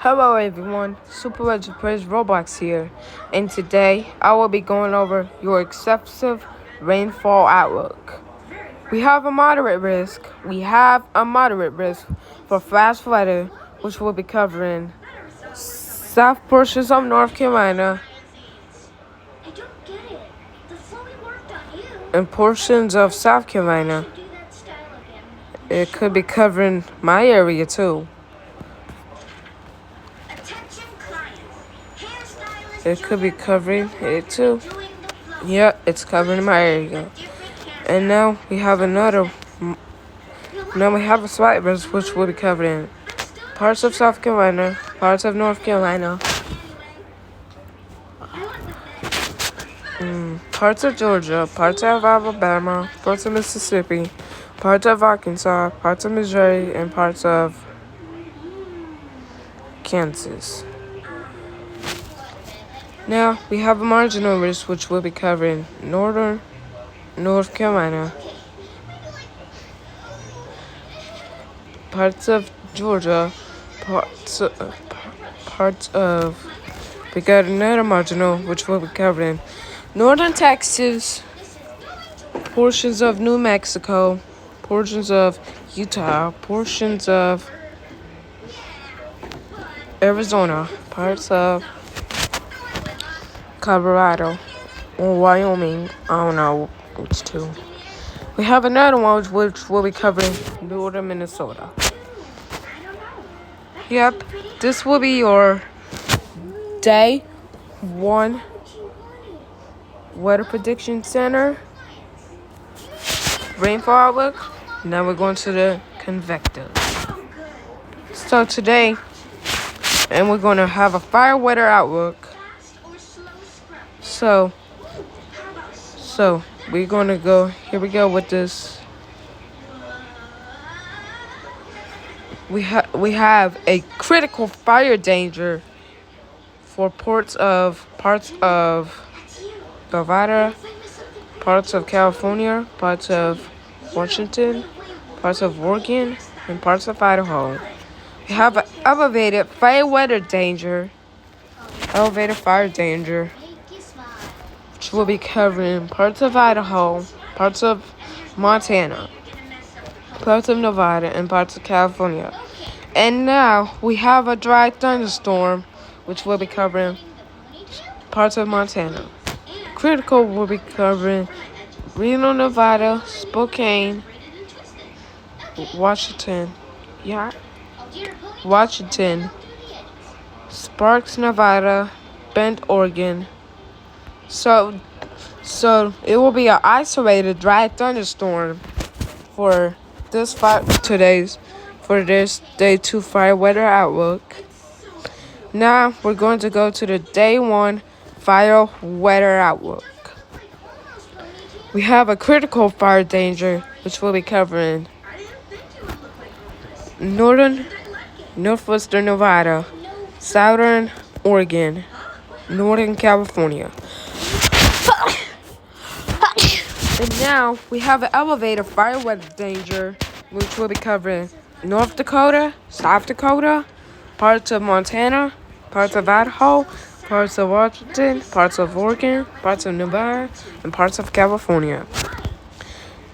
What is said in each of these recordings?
Hello everyone, Super Legend Praise Roblox here, and today I will be going over your excessive rainfall outlook. We have a moderate risk. For flash flooding, which we'll be covering south portions of North Carolina and portions of South Carolina. It could be covering my area too. It could be covering it too. Yeah, it's covering my area. And now we have a slight risk which will be covering parts of South Carolina, parts of North Carolina, parts of Georgia, parts of Alabama, parts of Mississippi, parts of Arkansas, parts of Missouri, and parts of Kansas. Now, we have a marginal risk which will be covering northern North Carolina, parts of Georgia, we got another marginal which will be covering northern Texas, portions of New Mexico, portions of Utah, portions of Arizona, parts of Colorado, or Wyoming, I don't know which two. We have another one which will be covering northern Minnesota. Yep, this will be your day 1 weather prediction center rainfall outlook. Now we're going to the convective. So today, and we're going to have a fire weather outlook. So we're going to go, here we go with this. We have a critical fire danger for parts of Nevada, parts of California, parts of Washington, parts of Oregon, and parts of Idaho. We have an elevated fire danger, which will be covering parts of Idaho, parts of Montana, parts of Nevada, and parts of California. And now we have a dry thunderstorm, which will be covering parts of Montana. Critical will be covering Reno, Nevada, Spokane, Washington, Sparks, Nevada, Bend, Oregon. So it will be an isolated dry thunderstorm for this day 2 fire weather outlook. Now we're going to go to the day 1 fire weather outlook. We have a critical fire danger, which will be covering northwestern Nevada, southern Oregon, northern California. And now we have an elevated fire weather danger, which will be covering North Dakota, South Dakota, parts of Montana, parts of Idaho, parts of Washington, parts of Oregon, parts of Nevada, and parts of California.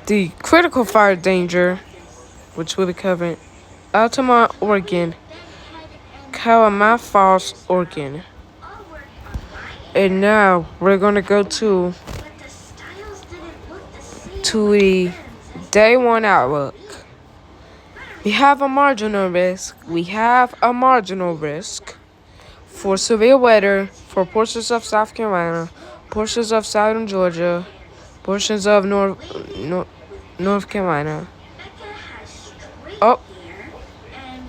The critical fire danger, which will be covering Altamont, Oregon, Calumet Falls, Oregon. And now we're going to go to the day 1 outlook. We have a marginal risk for severe weather for portions of South Carolina, portions of southern Georgia, portions of North Carolina.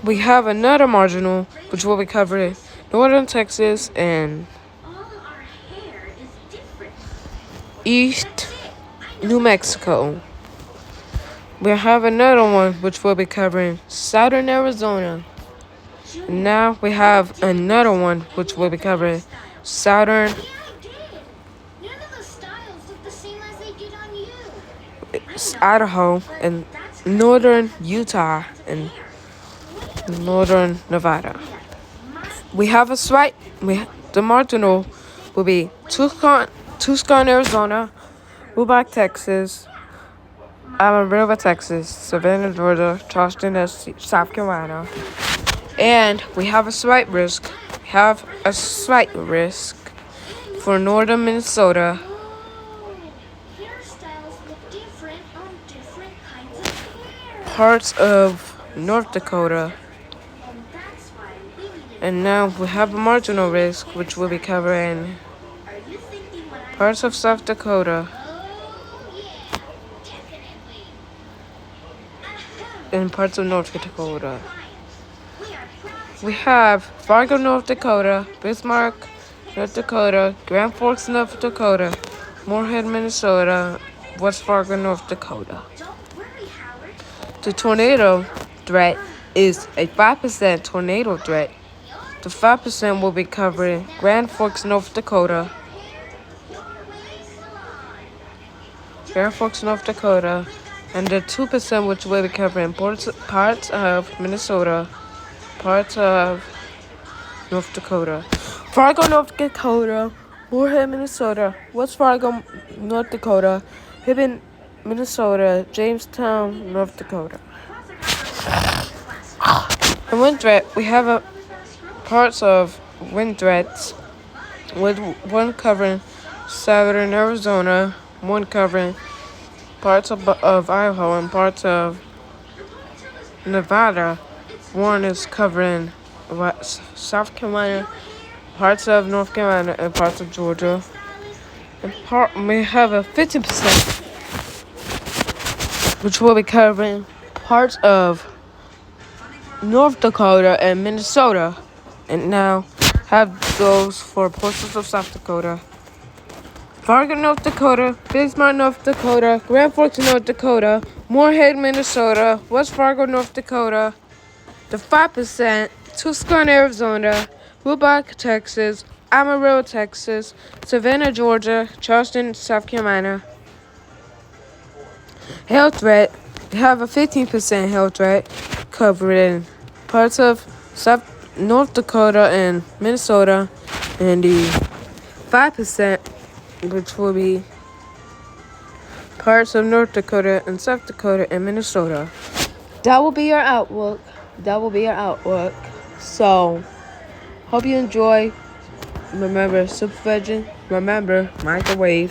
We have another marginal, which will be covering northern Texas and east New Mexico. We have another one, which will be covering southern Arizona. Now we have another one, which will be covering southern Idaho and northern Utah and northern Nevada. We have a slight. The marginal will be Tucson, Arizona, Woodbine, Texas, Amarillo, Texas, Savannah, Georgia, Charleston, South Carolina, and we have a slight risk. We have a slight risk for northern Minnesota. Parts of North Dakota. And now we have a marginal risk, which will be covering parts of South Dakota and parts of North Dakota. We have Fargo, North Dakota, Bismarck, North Dakota, Grand Forks, North Dakota, Moorhead, Minnesota, West Fargo, North Dakota. The tornado threat is a 5% tornado threat. The 5% will be covering Grand Forks, North Dakota, and the 2% which will be covering parts of Minnesota, parts of North Dakota. Fargo, North Dakota, Moorhead, Minnesota, West Fargo, North Dakota, Hibbing, Minnesota, Jamestown, North Dakota. And wind threat, we have parts of wind threats, with one covering southern Arizona, one covering parts of Idaho and parts of Nevada. One is covering South Carolina, parts of North Carolina, and parts of Georgia. And we have a 50%, which will be covering parts of North Dakota and Minnesota. And now have those for portions of South Dakota. Fargo, North Dakota, Bismarck, North Dakota, Grand Forks, North Dakota, Moorhead, Minnesota, West Fargo, North Dakota. The 5%, Tucson, Arizona, Woodbine, Texas, Amarillo, Texas, Savannah, Georgia, Charleston, South Carolina. Hail threat, we have a 15% hail threat covering parts of North Dakota and Minnesota, and the 5%, which will be parts of North Dakota and South Dakota and Minnesota. That will be our outlook. So, hope you enjoy. Remember, super veggie. Remember, microwave.